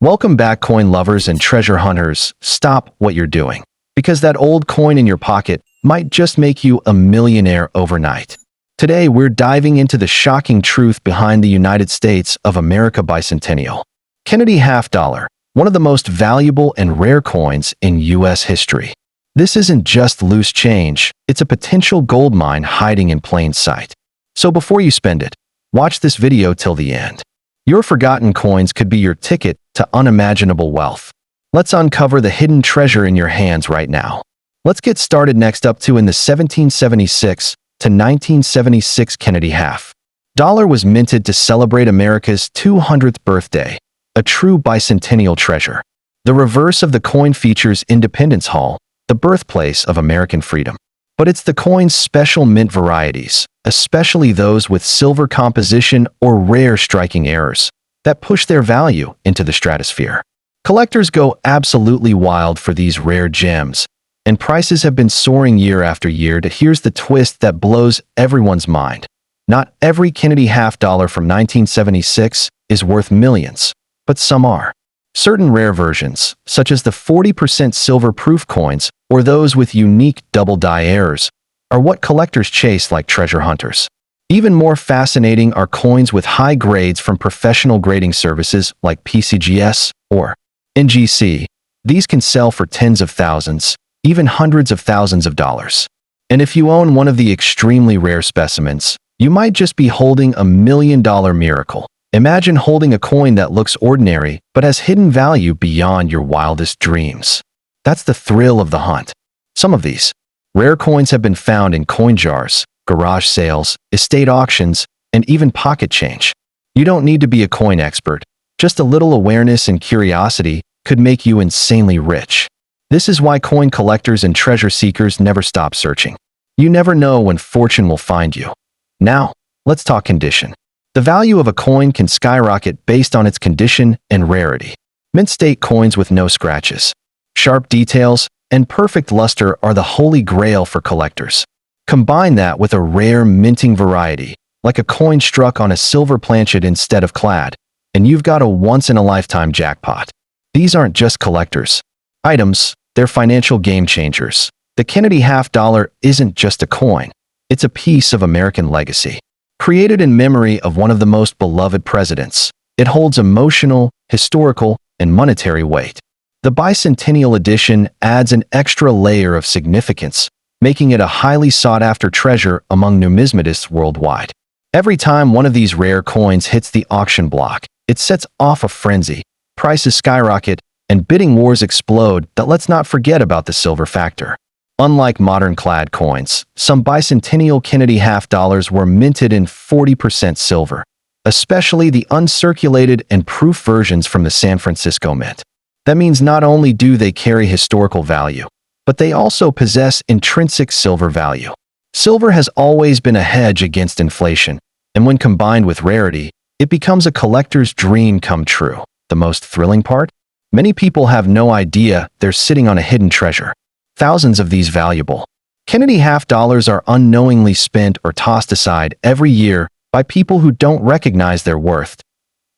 Welcome back, coin lovers and treasure hunters. Stop what you're doing, because that old coin in your pocket might just make you a millionaire overnight. Today, we're diving into the shocking truth behind the United States of America bicentennial. Kennedy half dollar, one of the most valuable and rare coins in U.S. history. This isn't just loose change, it's a potential gold mine hiding in plain sight. So before you spend it, watch this video till the end. Your forgotten coins could be your ticket to unimaginable wealth. Let's uncover the hidden treasure in your hands right now. Let's get started. Next up in the 1776 to 1976 Kennedy half dollar was minted to celebrate America's 200th birthday, a true bicentennial treasure. The reverse of the coin features Independence Hall, the birthplace of American freedom. But it's the coin's special mint varieties, especially those with silver composition or rare striking errors, that push their value into the stratosphere. Collectors go absolutely wild for these rare gems, and prices have been soaring year after year. Here's the twist that blows everyone's mind. Not every Kennedy half dollar from 1976 is worth millions, but some are. Certain rare versions, such as the 40% silver-proof coins or those with unique double-die errors, are what collectors chase like treasure hunters. Even more fascinating are coins with high grades from professional grading services like PCGS or NGC. These can sell for tens of thousands, even hundreds of thousands of dollars. And if you own one of the extremely rare specimens, you might just be holding a million-dollar miracle. Imagine holding a coin that looks ordinary but has hidden value beyond your wildest dreams. That's the thrill of the hunt. Some of these rare coins have been found in coin jars, garage sales, estate auctions, and even pocket change. You don't need to be a coin expert. Just a little awareness and curiosity could make you insanely rich. This is why coin collectors and treasure seekers never stop searching. You never know when fortune will find you. Now, let's talk condition. The value of a coin can skyrocket based on its condition and rarity. Mint state coins with no scratches, sharp details, and perfect luster are the holy grail for collectors. Combine that with a rare minting variety, like a coin struck on a silver planchet instead of clad, and you've got a once-in-a-lifetime jackpot. These aren't just collectors' items, they're financial game changers. The Kennedy half dollar isn't just a coin, it's a piece of American legacy. Created in memory of one of the most beloved presidents, it holds emotional, historical, and monetary weight. The bicentennial edition adds an extra layer of significance, making it a highly sought-after treasure among numismatists worldwide. Every time one of these rare coins hits the auction block, it sets off a frenzy. Prices skyrocket, and bidding wars explode. But let's not forget about the silver factor. Unlike modern clad coins, some bicentennial Kennedy half dollars were minted in 40% silver, especially the uncirculated and proof versions from the San Francisco Mint. That means not only do they carry historical value, but they also possess intrinsic silver value. Silver has always been a hedge against inflation, and when combined with rarity, it becomes a collector's dream come true. The most thrilling part? Many people have no idea they're sitting on a hidden treasure. Thousands of these valuable Kennedy half dollars are unknowingly spent or tossed aside every year by people who don't recognize their worth.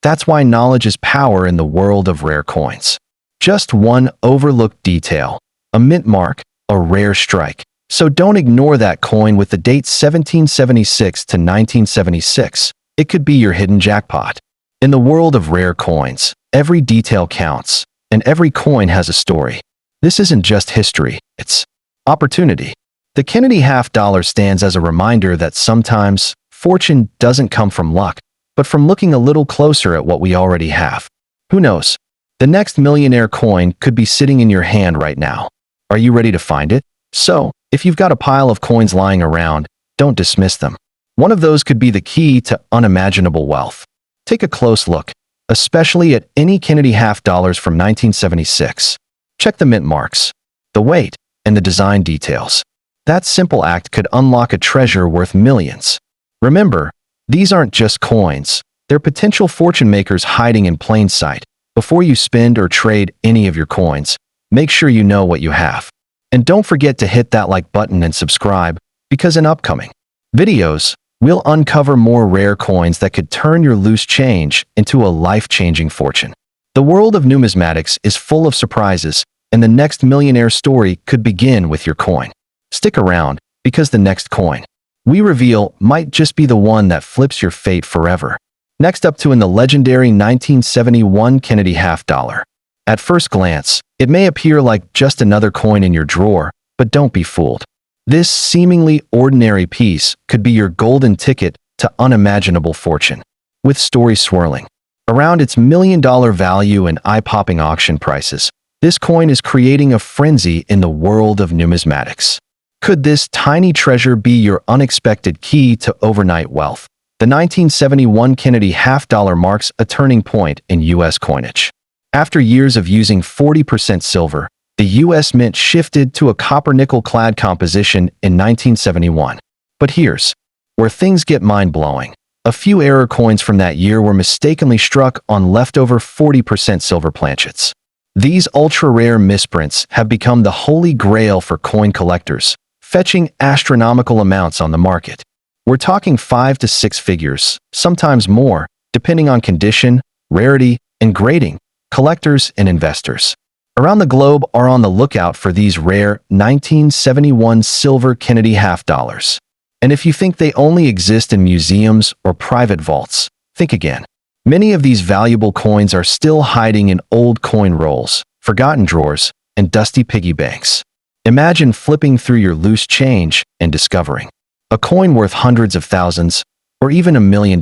That's why knowledge is power in the world of rare coins. Just one overlooked detail, a mint mark, a rare strike. So don't ignore that coin with the date 1776 to 1976. It could be your hidden jackpot. In the world of rare coins, every detail counts, and every coin has a story. This isn't just history, it's opportunity. The Kennedy half dollar stands as a reminder that sometimes fortune doesn't come from luck, but from looking a little closer at what we already have. Who knows? The next millionaire coin could be sitting in your hand right now. Are you ready to find it? So, if you've got a pile of coins lying around, don't dismiss them. One of those could be the key to unimaginable wealth. Take a close look, especially at any Kennedy half dollars from 1976. Check the mint marks, the weight, and the design details. That simple act could unlock a treasure worth millions. Remember, these aren't just coins. They're potential fortune makers hiding in plain sight. Before you spend or trade any of your coins, make sure you know what you have. And don't forget to hit that like button and subscribe, because in upcoming videos, we'll uncover more rare coins that could turn your loose change into a life-changing fortune. The world of numismatics is full of surprises, and the next millionaire story could begin with your coin. Stick around, because the next coin we reveal might just be the one that flips your fate forever. Next up in the legendary 1971 Kennedy half dollar. At first glance, it may appear like just another coin in your drawer, but don't be fooled. This seemingly ordinary piece could be your golden ticket to unimaginable fortune. With stories swirling around its million-dollar value and eye-popping auction prices, this coin is creating a frenzy in the world of numismatics. Could this tiny treasure be your unexpected key to overnight wealth? The 1971 Kennedy half dollar marks a turning point in U.S. coinage. After years of using 40% silver, the U.S. Mint shifted to a copper-nickel-clad composition in 1971. But here's where things get mind-blowing. A few error coins from that year were mistakenly struck on leftover 40% silver planchets. These ultra-rare misprints have become the holy grail for coin collectors, fetching astronomical amounts on the market. We're talking 5 to 6 figures, sometimes more, depending on condition, rarity, and grading. Collectors and investors around the globe are on the lookout for these rare 1971 silver Kennedy half dollars. And if you think they only exist in museums or private vaults, think again. Many of these valuable coins are still hiding in old coin rolls, forgotten drawers, and dusty piggy banks. Imagine flipping through your loose change and discovering a coin worth hundreds of thousands or even $1 million.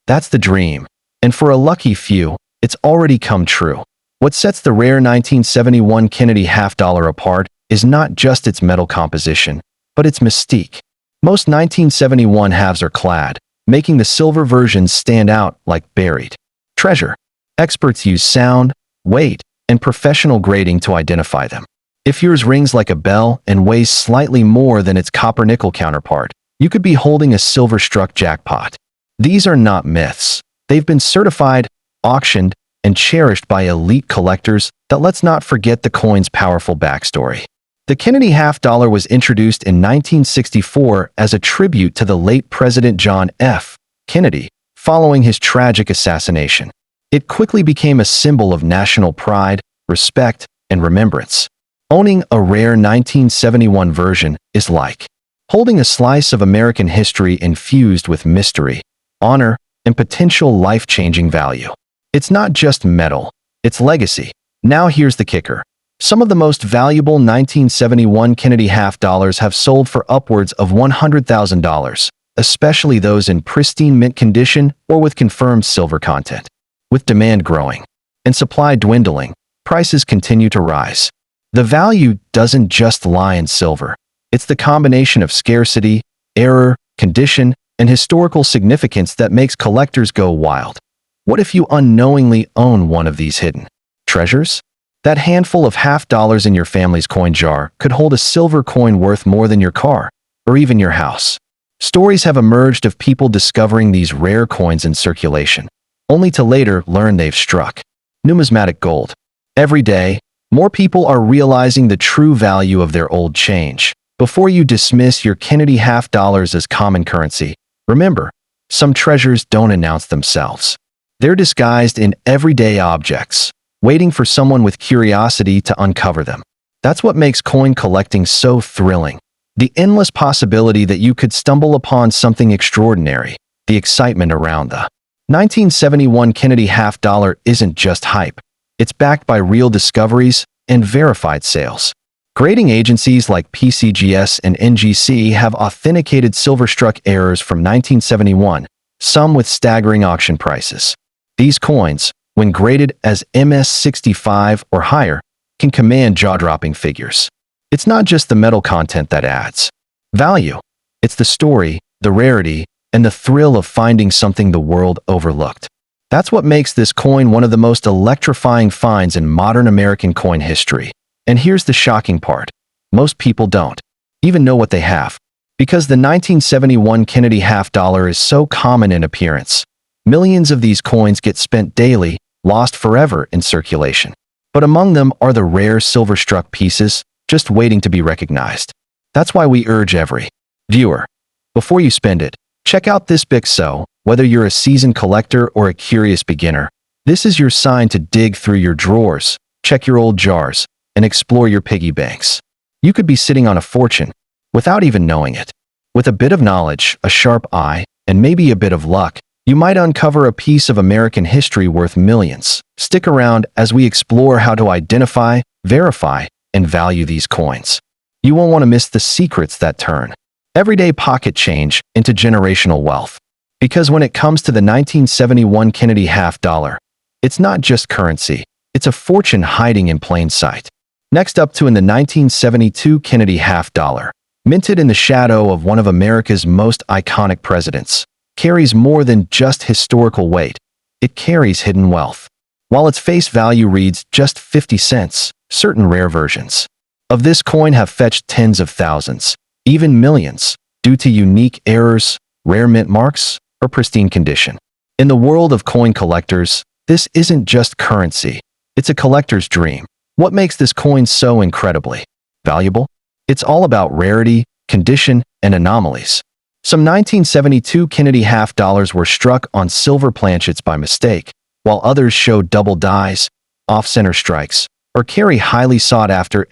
That's the dream, and for a lucky few, it's already come true. What sets the rare 1971 Kennedy half dollar apart is not just its metal composition, but its mystique. Most 1971 halves are clad, making the silver versions stand out like buried treasure. Experts use sound, weight, and professional grading to identify them. If yours rings like a bell and weighs slightly more than its copper-nickel counterpart, you could be holding a silver-struck jackpot. These are not myths. They've been certified, auctioned, and cherished by elite collectors. That let's not forget the coin's powerful backstory. The Kennedy half dollar was introduced in 1964 as a tribute to the late President John F. Kennedy, following his tragic assassination. It quickly became a symbol of national pride, respect, and remembrance. Owning a rare 1971 version is like holding a slice of American history infused with mystery, honor, and potential life-changing value. It's not just metal, it's legacy. Now here's the kicker. Some of the most valuable 1971 Kennedy half dollars have sold for upwards of $100,000, especially those in pristine mint condition or with confirmed silver content. With demand growing and supply dwindling, prices continue to rise. The value doesn't just lie in silver. It's the combination of scarcity, error, condition, and historical significance that makes collectors go wild. What if you unknowingly own one of these hidden treasures? That handful of half dollars in your family's coin jar could hold a silver coin worth more than your car, or even your house. Stories have emerged of people discovering these rare coins in circulation, only to later learn they've struck numismatic gold. Every day, more people are realizing the true value of their old change. Before you dismiss your Kennedy half dollars as common currency, remember, some treasures don't announce themselves. They're disguised in everyday objects, waiting for someone with curiosity to uncover them. That's what makes coin collecting so thrilling. The endless possibility that you could stumble upon something extraordinary, the excitement around the 1971 Kennedy half dollar isn't just hype. It's backed by real discoveries and verified sales. Grading agencies like PCGS and NGC have authenticated silver-struck errors from 1971, some with staggering auction prices. These coins, when graded as MS65 or higher, can command jaw-dropping figures. It's not just the metal content that adds value. It's the story, the rarity, and the thrill of finding something the world overlooked. That's what makes this coin one of the most electrifying finds in modern American coin history. And here's the shocking part. Most people don't even know what they have. Because the 1971 Kennedy half dollar is so common in appearance, millions of these coins get spent daily, lost forever in circulation. But among them are the rare silver-struck pieces, just waiting to be recognized. That's why we urge every viewer, before you spend it, check out this book. So, whether you're a seasoned collector or a curious beginner, This is your sign to dig through your drawers, check your old jars, and explore your piggy banks. You could be sitting on a fortune without even knowing it. With a bit of knowledge, a sharp eye, and maybe a bit of luck, you might uncover a piece of American history worth millions. Stick around as we explore how to identify, verify, and value these coins. You won't want to miss the secrets that turn everyday pocket change into generational wealth. Because when it comes to the 1971 Kennedy half dollar, it's not just currency, it's a fortune hiding in plain sight. Next up in the 1972 Kennedy half dollar, minted in the shadow of one of America's most iconic presidents, carries more than just historical weight. It carries hidden wealth. While its face value reads just 50 cents, certain rare versions of this coin have fetched tens of thousands, even millions, due to unique errors, rare mint marks, or pristine condition. In the world of coin collectors, this isn't just currency. It's a collector's dream. What makes this coin so incredibly valuable? It's all about rarity, condition, and anomalies. Some 1972 Kennedy half dollars were struck on silver planchets by mistake, while others show double dies, off-center strikes, or carry highly sought-after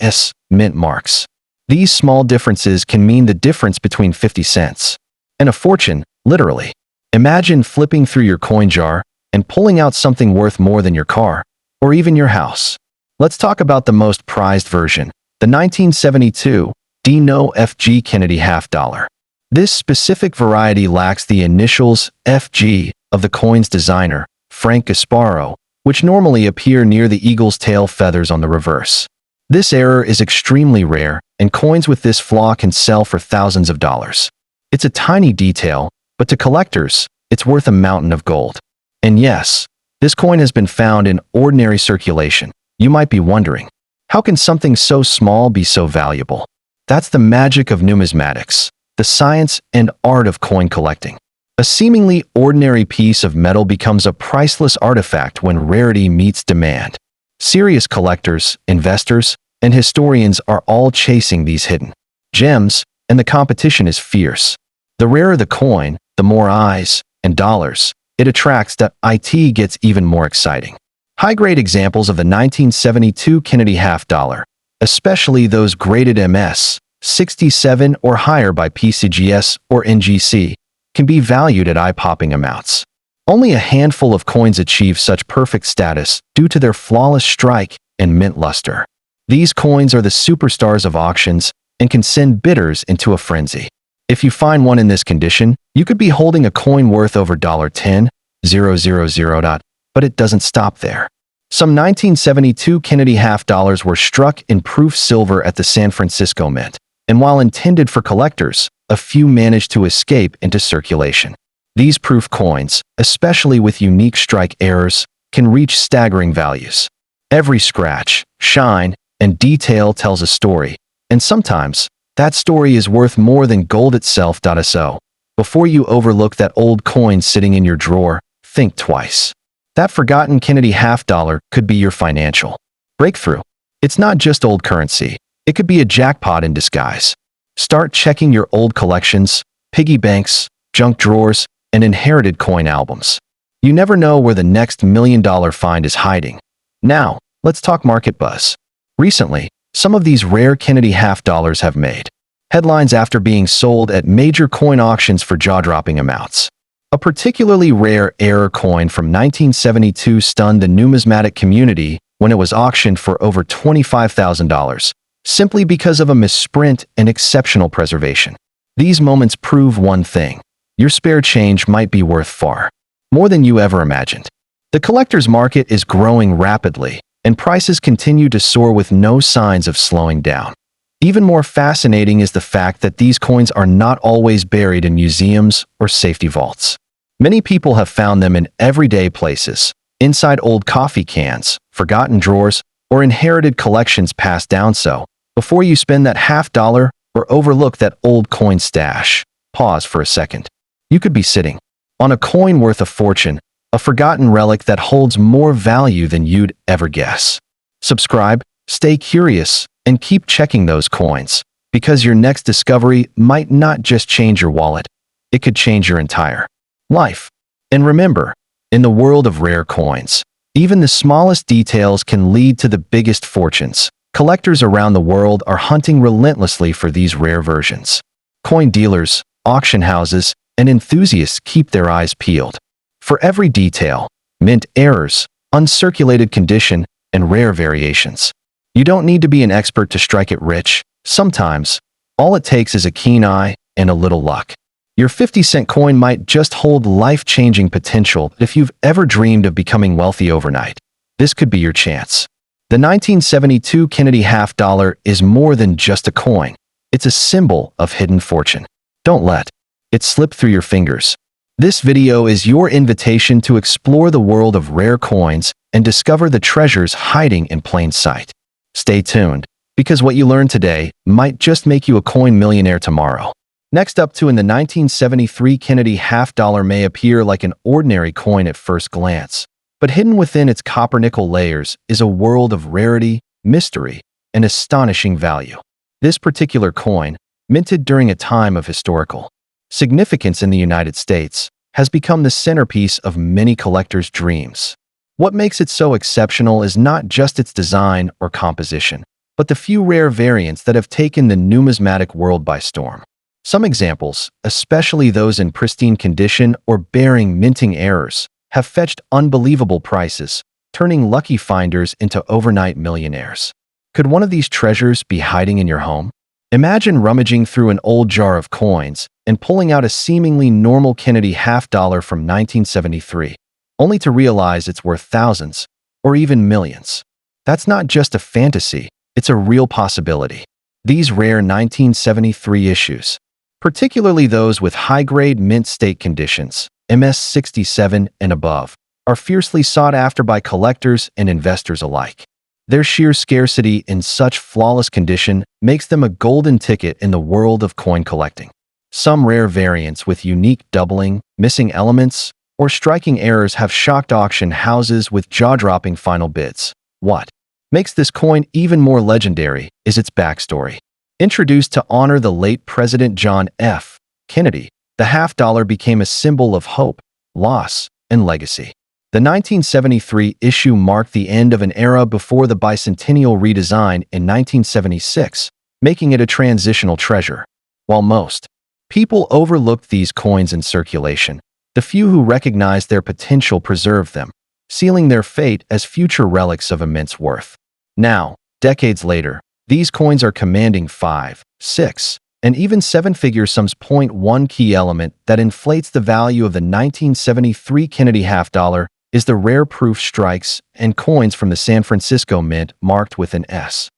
mint marks. These small differences can mean the difference between 50 cents and a fortune, literally. Imagine flipping through your coin jar and pulling out something worth more than your car, or even your house. Let's talk about the most prized version, the 1972 FG Kennedy half dollar. This specific variety lacks the initials FG of the coin's designer, Frank Gasparo, which normally appear near the eagle's tail feathers on the reverse. This error is extremely rare, and coins with this flaw can sell for thousands of dollars. It's a tiny detail, but to collectors, it's worth a mountain of gold. And yes, this coin has been found in ordinary circulation. You might be wondering, how can something so small be so valuable? That's the magic of numismatics, the science and art of coin collecting. A seemingly ordinary piece of metal becomes a priceless artifact when rarity meets demand. Serious collectors, investors, and historians are all chasing these hidden gems, and the competition is fierce. The rarer the coin, the more eyes and dollars it attracts. It gets even more exciting. High-grade examples of the 1972 Kennedy half dollar, especially those graded MS 67 or higher by PCGS or NGC, can be valued at eye-popping amounts. Only a handful of coins achieve such perfect status due to their flawless strike and mint luster. These coins are the superstars of auctions and can send bidders into a frenzy. If you find one in this condition, you could be holding a coin worth over $10,000. But it doesn't stop there. Some 1972 Kennedy half dollars were struck in proof silver at the San Francisco Mint, and while intended for collectors, a few managed to escape into circulation. These proof coins, especially with unique strike errors, can reach staggering values. Every scratch, shine, and detail tells a story, and sometimes, that story is worth more than gold itself. So, before you overlook that old coin sitting in your drawer, think twice. That forgotten Kennedy half dollar could be your financial breakthrough. It's not just old currency. It could be a jackpot in disguise. Start checking your old collections, piggy banks, junk drawers, and inherited coin albums. You never know where the next million-dollar find is hiding. Now, let's talk market buzz. Recently, some of these rare Kennedy half dollars have made headlines after being sold at major coin auctions for jaw-dropping amounts. A particularly rare error coin from 1972 stunned the numismatic community when it was auctioned for over $25,000, simply because of a misprint and exceptional preservation. These moments prove one thing: your spare change might be worth far more than you ever imagined. The collector's market is growing rapidly, and prices continue to soar with no signs of slowing down. Even more fascinating is the fact that these coins are not always buried in museums or safety vaults. Many people have found them in everyday places, inside old coffee cans, forgotten drawers, or inherited collections passed down. So, before you spend that half dollar or overlook that old coin stash, pause for a second. You could be sitting on a coin worth a fortune, a forgotten relic that holds more value than you'd ever guess. Subscribe, stay curious, and keep checking those coins, because your next discovery might not just change your wallet, it could change your entire life. And remember, in the world of rare coins, Even the smallest details can lead to the biggest fortunes. Collectors around the world are hunting relentlessly for these rare versions. Coin dealers, auction houses, and enthusiasts keep their eyes peeled for every detail: mint errors, uncirculated condition, and rare variations. You don't need to be an expert to strike it rich. Sometimes, all it takes is a keen eye and a little luck. Your 50-cent coin might just hold life-changing potential. If you've ever dreamed of becoming wealthy overnight, this could be your chance. The 1972 Kennedy half dollar is more than just a coin. It's a symbol of hidden fortune. Don't let it slip through your fingers. This video is your invitation to explore the world of rare coins and discover the treasures hiding in plain sight. Stay tuned, because what you learn today might just make you a coin millionaire tomorrow. Next up, in the 1973 Kennedy half dollar may appear like an ordinary coin at first glance, but hidden within its copper-nickel layers is a world of rarity, mystery, and astonishing value. This particular coin, minted during a time of historical significance in the United States, has become the centerpiece of many collectors' dreams. What makes it so exceptional is not just its design or composition, but the few rare variants that have taken the numismatic world by storm. Some examples, especially those in pristine condition or bearing minting errors, have fetched unbelievable prices, turning lucky finders into overnight millionaires. Could one of these treasures be hiding in your home? Imagine rummaging through an old jar of coins and pulling out a seemingly normal Kennedy half dollar from 1973, only to realize it's worth thousands or even millions. That's not just a fantasy, it's a real possibility. These rare 1973 issues, particularly those with high-grade mint state conditions, MS-67 and above, are fiercely sought after by collectors and investors alike. Their sheer scarcity in such flawless condition makes them a golden ticket in the world of coin collecting. Some rare variants with unique doubling, missing elements, or striking errors have shocked auction houses with jaw-dropping final bids. What makes this coin even more legendary is its backstory. Introduced to honor the late President John F. Kennedy, the half dollar became a symbol of hope, loss, and legacy. The 1973 issue marked the end of an era before the bicentennial redesign in 1976, making it a transitional treasure. While most people overlooked these coins in circulation, the few who recognized their potential preserved them, sealing their fate as future relics of immense worth. Now, decades later, these coins are commanding 5, 6, and even 7-figure sums. One key element that inflates the value of the 1973 Kennedy half dollar is the rare proof strikes and coins from the San Francisco Mint marked with an S.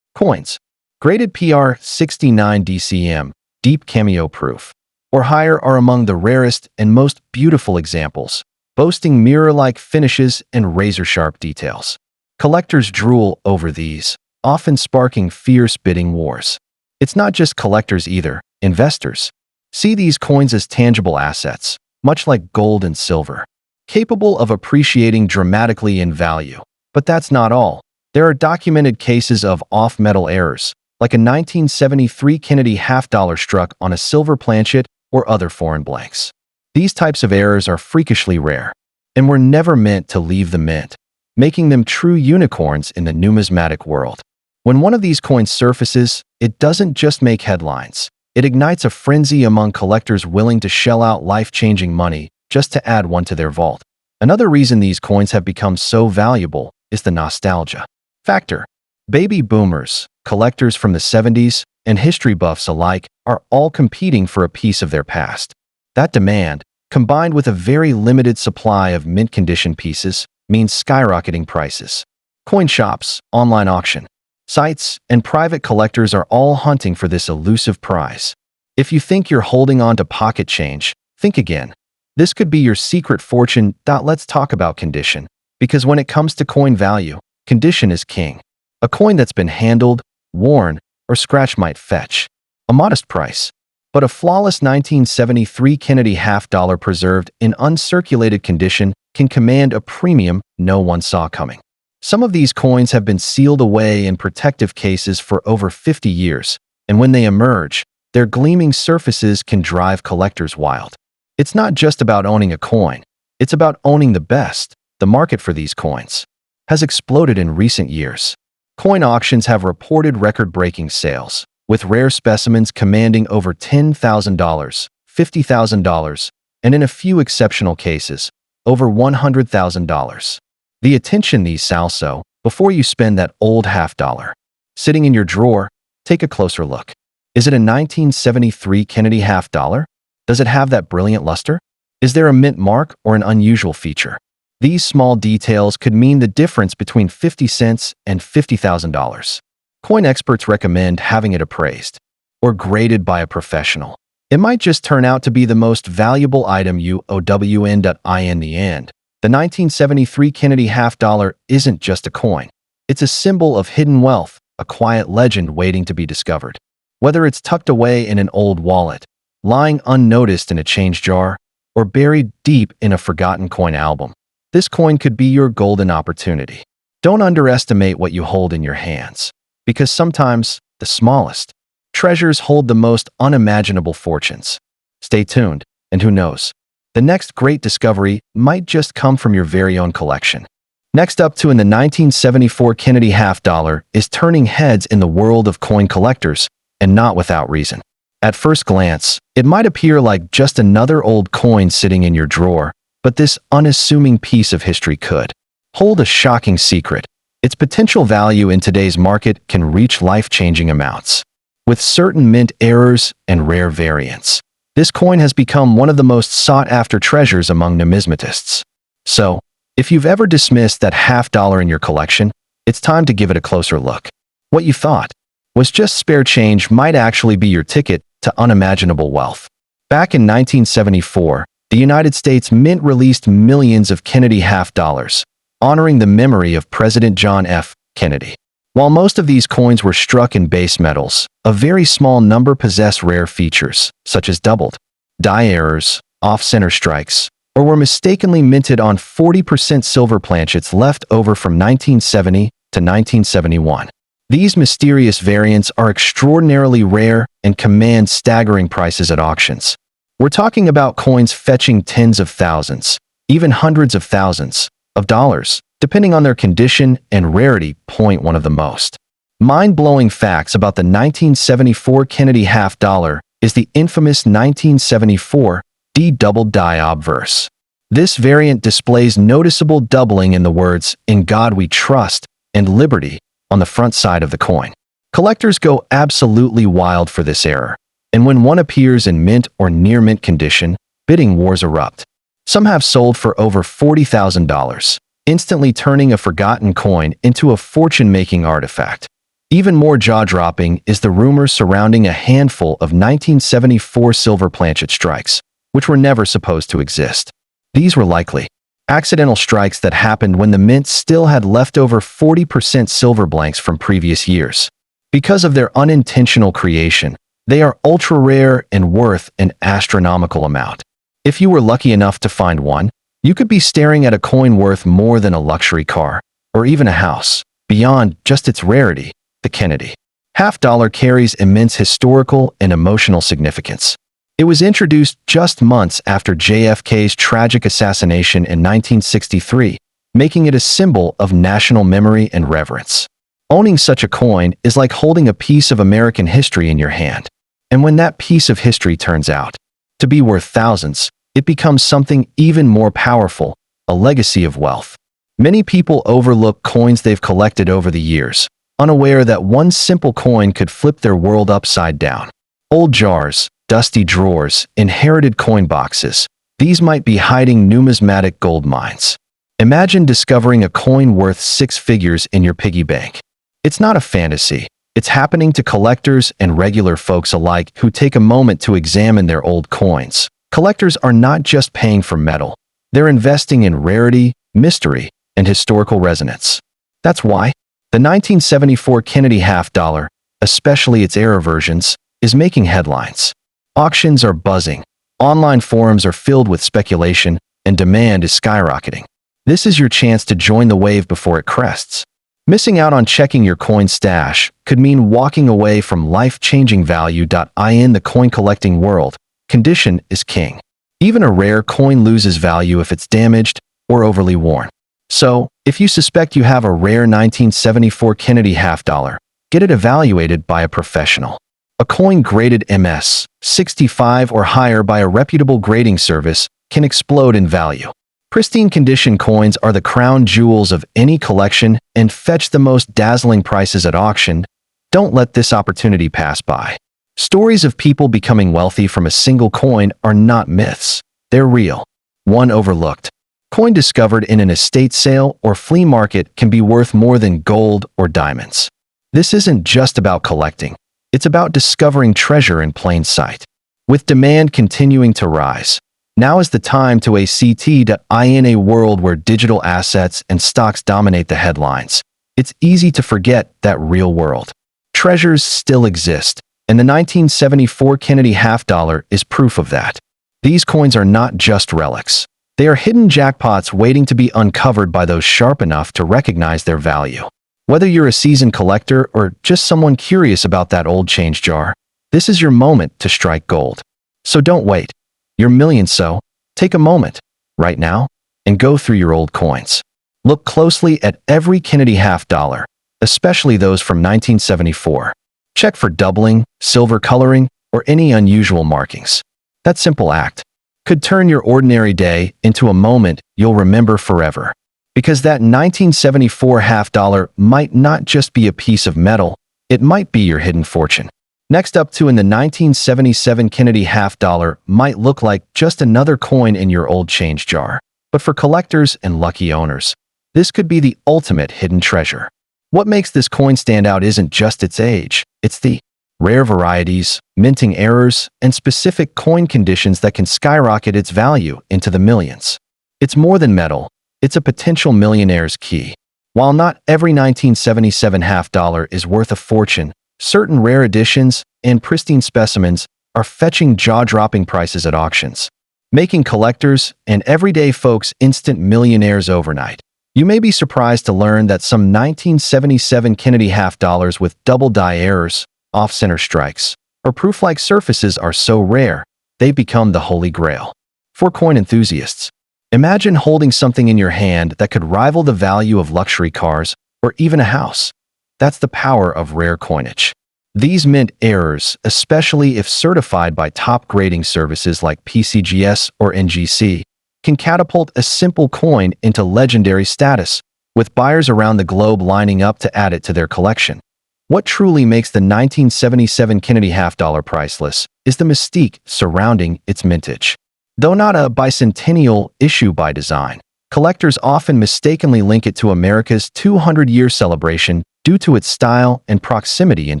Coins, graded PR 69 DCM, deep cameo proof, or higher, are among the rarest and most beautiful examples, boasting mirror-like finishes and razor-sharp details. Collectors drool over these, often sparking fierce bidding wars. It's not just collectors either. Investors see these coins as tangible assets, much like gold and silver, capable of appreciating dramatically in value. But that's not all. There are documented cases of off-metal errors, like a 1973 Kennedy half dollar struck on a silver planchet or other foreign blanks. These types of errors are freakishly rare, and were never meant to leave the mint, making them true unicorns in the numismatic world. When one of these coins surfaces, it doesn't just make headlines. It ignites a frenzy among collectors willing to shell out life-changing money just to add one to their vault. Another reason these coins have become so valuable is the nostalgia factor. Baby boomers, collectors from the 70s, and history buffs alike are all competing for a piece of their past. That demand, combined with a very limited supply of mint-condition pieces, means skyrocketing prices. Coin shops, online auction sites, and private collectors are all hunting for this elusive prize. If you think you're holding on to pocket change, think again. This could be your secret fortune. Let's talk about condition, because when it comes to coin value, condition is king. A coin that's been handled, worn, or scratched might fetch a modest price, but a flawless 1973 Kennedy half dollar preserved in uncirculated condition can command a premium no one saw coming. Some of these coins have been sealed away in protective cases for over 50 years, and when they emerge, their gleaming surfaces can drive collectors wild. It's not just about owning a coin, it's about owning the best, the market for these coins has exploded in recent years. Coin auctions have reported record-breaking sales, with rare specimens commanding over $10,000, $50,000, and in a few exceptional cases, over $100,000. The attention these sell. So, before you spend that old half-dollar sitting in your drawer, take a closer look. Is it a 1973 Kennedy half-dollar? Does it have that brilliant luster? Is there a mint mark or an unusual feature? These small details could mean the difference between 50 cents and $50,000. Coin experts recommend having it appraised or graded by a professional. It might just turn out to be the most valuable item you own. In the end, the 1973 Kennedy half-dollar isn't just a coin. It's a symbol of hidden wealth, a quiet legend waiting to be discovered. Whether it's tucked away in an old wallet, lying unnoticed in a change jar, or buried deep in a forgotten coin album, this coin could be your golden opportunity. Don't underestimate what you hold in your hands, because sometimes the smallest treasures hold the most unimaginable fortunes. Stay tuned, and who knows, the next great discovery might just come from your very own collection. Next up in the 1974 Kennedy half-dollar is turning heads in the world of coin collectors, and not without reason. At first glance, it might appear like just another old coin sitting in your drawer, but this unassuming piece of history could hold a shocking secret. Its potential value in today's market can reach life-changing amounts. With certain mint errors and rare variants, this coin has become one of the most sought-after treasures among numismatists. So, if you've ever dismissed that half-dollar in your collection, it's time to give it a closer look. What you thought was just spare change might actually be your ticket to unimaginable wealth. Back in 1974, the United States Mint released millions of Kennedy half-dollars, honoring the memory of President John F. Kennedy. While most of these coins were struck in base metals, a very small number possess rare features, such as doubled die errors, off-center strikes, or were mistakenly minted on 40% silver planchets left over from 1970 to 1971. These mysterious variants are extraordinarily rare and command staggering prices at auctions. We're talking about coins fetching tens of thousands, even hundreds of thousands of dollars, depending on their condition and rarity. One of the most mind-blowing facts about the 1974 Kennedy half-dollar is the infamous 1974 D double die obverse. This variant displays noticeable doubling in the words, "In God We Trust" and "Liberty" on the front side of the coin. Collectors go absolutely wild for this error, and when one appears in mint or near-mint condition, bidding wars erupt. Some have sold for over $40,000, instantly turning a forgotten coin into a fortune-making artifact. Even more jaw-dropping is the rumors surrounding a handful of 1974 silver planchet strikes, which were never supposed to exist. These were likely accidental strikes that happened when the mint still had leftover 40% silver blanks from previous years. Because of their unintentional creation, they are ultra-rare and worth an astronomical amount. If you were lucky enough to find one, you could be staring at a coin worth more than a luxury car, or even a house. Beyond just its rarity, the Kennedy half-dollar carries immense historical and emotional significance. It was introduced just months after JFK's tragic assassination in 1963, making it a symbol of national memory and reverence. Owning such a coin is like holding a piece of American history in your hand. And when that piece of history turns out to be worth thousands, it becomes something even more powerful, a legacy of wealth. Many people overlook coins they've collected over the years, unaware that one simple coin could flip their world upside down. Old jars, dusty drawers, inherited coin boxes, these might be hiding numismatic gold mines. Imagine discovering a coin worth six figures in your piggy bank. It's not a fantasy. It's happening to collectors and regular folks alike who take a moment to examine their old coins. Collectors are not just paying for metal. They're investing in rarity, mystery, and historical resonance. That's why the 1974 Kennedy half-dollar, especially its error versions, is making headlines. Auctions are buzzing. Online forums are filled with speculation, and demand is skyrocketing. This is your chance to join the wave before it crests. Missing out on checking your coin stash could mean walking away from life-changing value. In the coin collecting world, condition is king. Even a rare coin loses value if it's damaged or overly worn. So, if you suspect you have a rare 1974 Kennedy half dollar, get it evaluated by a professional. A coin graded MS 65 or higher by a reputable grading service can explode in value. Pristine condition coins are the crown jewels of any collection and fetch the most dazzling prices at auction. Don't let this opportunity pass by. Stories of people becoming wealthy from a single coin are not myths. They're real. One overlooked. Coin discovered in an estate sale or flea market can be worth more than gold or diamonds. This isn't just about collecting. It's about discovering treasure in plain sight. With demand continuing to rise, now is the time to in a world where digital assets and stocks dominate the headlines. It's easy to forget that real world treasures still exist, and the 1974 Kennedy half dollar is proof of that. These coins are not just relics. They are hidden jackpots waiting to be uncovered by those sharp enough to recognize their value. Whether you're a seasoned collector or just someone curious about that old change jar, this is your moment to strike gold. So don't wait. Your millions, so take a moment right now and go through your old coins. Look closely at every Kennedy half dollar, especially those from 1974. Check for doubling, silver coloring, or any unusual markings. That simple act could turn your ordinary day into a moment you'll remember forever. Because that 1974 half dollar might not just be a piece of metal, it might be your hidden fortune. Next up in the 1977 Kennedy half dollar might look like just another coin in your old change jar. But for collectors and lucky owners, this could be the ultimate hidden treasure. What makes this coin stand out isn't just its age, it's the rare varieties, minting errors, and specific coin conditions that can skyrocket its value into the millions. It's more than metal, it's a potential millionaire's key. While not every 1977 half dollar is worth a fortune, certain rare editions and pristine specimens are fetching jaw-dropping prices at auctions, making collectors and everyday folks instant millionaires overnight. You may be surprised to learn that some 1977 Kennedy half dollars with double die errors, off-center strikes, or proof-like surfaces are so rare, they've become the holy grail. For coin enthusiasts, imagine holding something in your hand that could rival the value of luxury cars or even a house. That's the power of rare coinage. These mint errors, especially if certified by top grading services like PCGS or NGC, can catapult a simple coin into legendary status, with buyers around the globe lining up to add it to their collection. What truly makes the 1977 Kennedy half dollar priceless is the mystique surrounding its mintage. Though not a bicentennial issue by design, collectors often mistakenly link it to America's 200-year celebration due to its style and proximity in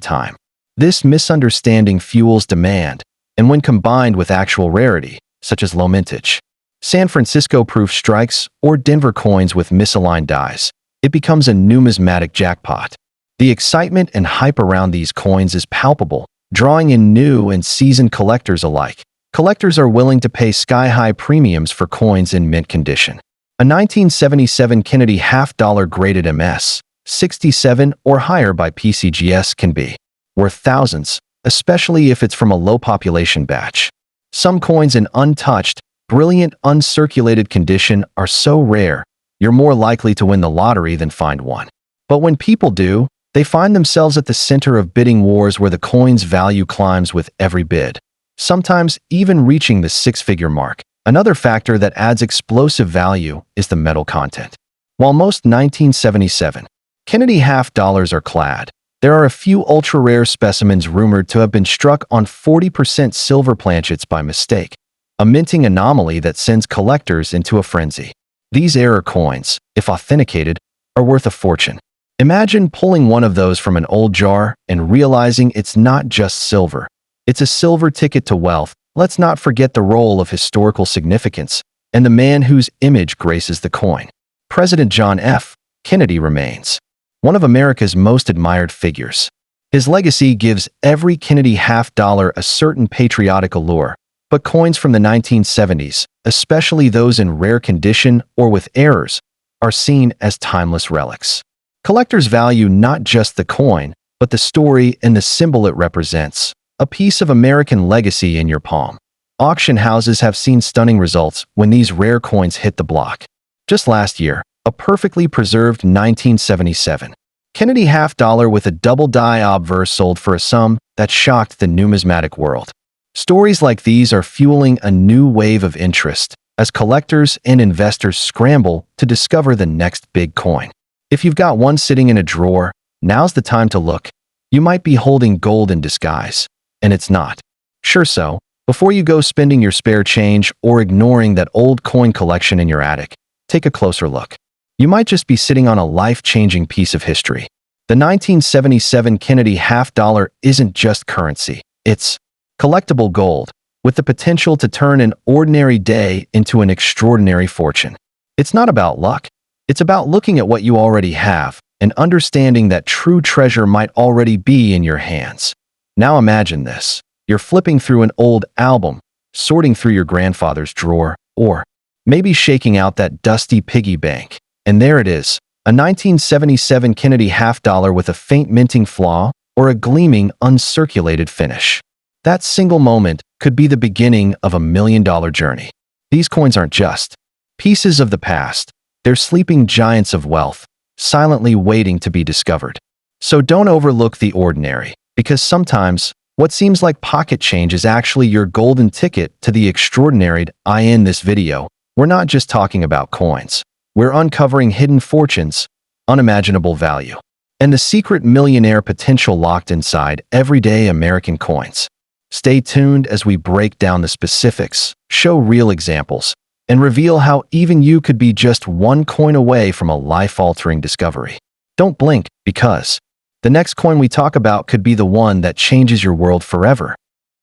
time. This misunderstanding fuels demand, and when combined with actual rarity, such as low mintage, San Francisco proof strikes, or Denver coins with misaligned dies, it becomes a numismatic jackpot. The excitement and hype around these coins is palpable, drawing in new and seasoned collectors alike. Collectors are willing to pay sky-high premiums for coins in mint condition. A 1977 Kennedy half dollar graded MS 67 or higher by PCGS can be worth thousands, especially if it's from a low-population batch. Some coins in untouched, brilliant, uncirculated condition are so rare, you're more likely to win the lottery than find one. But when people do, they find themselves at the center of bidding wars where the coin's value climbs with every bid, sometimes even reaching the six-figure mark. Another factor that adds explosive value is the metal content. While most 1977 Kennedy half dollars are clad, there are a few ultra-rare specimens rumored to have been struck on 40% silver planchets by mistake, a minting anomaly that sends collectors into a frenzy. These error coins, if authenticated, are worth a fortune. Imagine pulling one of those from an old jar and realizing it's not just silver. It's a silver ticket to wealth. Let's not forget the role of historical significance and the man whose image graces the coin. President John F. Kennedy remains one of America's most admired figures. His legacy gives every Kennedy half dollar a certain patriotic allure, but coins from the 1970s, especially those in rare condition or with errors, are seen as timeless relics. Collectors value not just the coin, but the story and the symbol it represents, a piece of American legacy in your palm. Auction houses have seen stunning results when these rare coins hit the block. Just last year, a perfectly preserved 1977 Kennedy half-dollar with a double-die obverse sold for a sum that shocked the numismatic world. Stories like these are fueling a new wave of interest as collectors and investors scramble to discover the next big coin. If you've got one sitting in a drawer, now's the time to look. You might be holding gold in disguise, and it's not. Sure so, before you go spending your spare change or ignoring that old coin collection in your attic, take a closer look. You might just be sitting on a life-changing piece of history. The 1977 Kennedy half-dollar isn't just currency. It's collectible gold, with the potential to turn an ordinary day into an extraordinary fortune. It's not about luck. It's about looking at what you already have and understanding that true treasure might already be in your hands. Now imagine this. You're flipping through an old album, sorting through your grandfather's drawer, or maybe shaking out that dusty piggy bank. And there it is, a 1977 Kennedy half-dollar with a faint minting flaw or a gleaming, uncirculated finish. That single moment could be the beginning of a million-dollar journey. These coins aren't just pieces of the past. They're sleeping giants of wealth, silently waiting to be discovered. So don't overlook the ordinary, because sometimes what seems like pocket change is actually your golden ticket to the extraordinary. In this video, we're not just talking about coins. We're uncovering hidden fortunes, unimaginable value, and the secret millionaire potential locked inside everyday American coins. Stay tuned as we break down the specifics, show real examples, and reveal how even you could be just one coin away from a life-altering discovery. Don't blink, because the next coin we talk about could be the one that changes your world forever.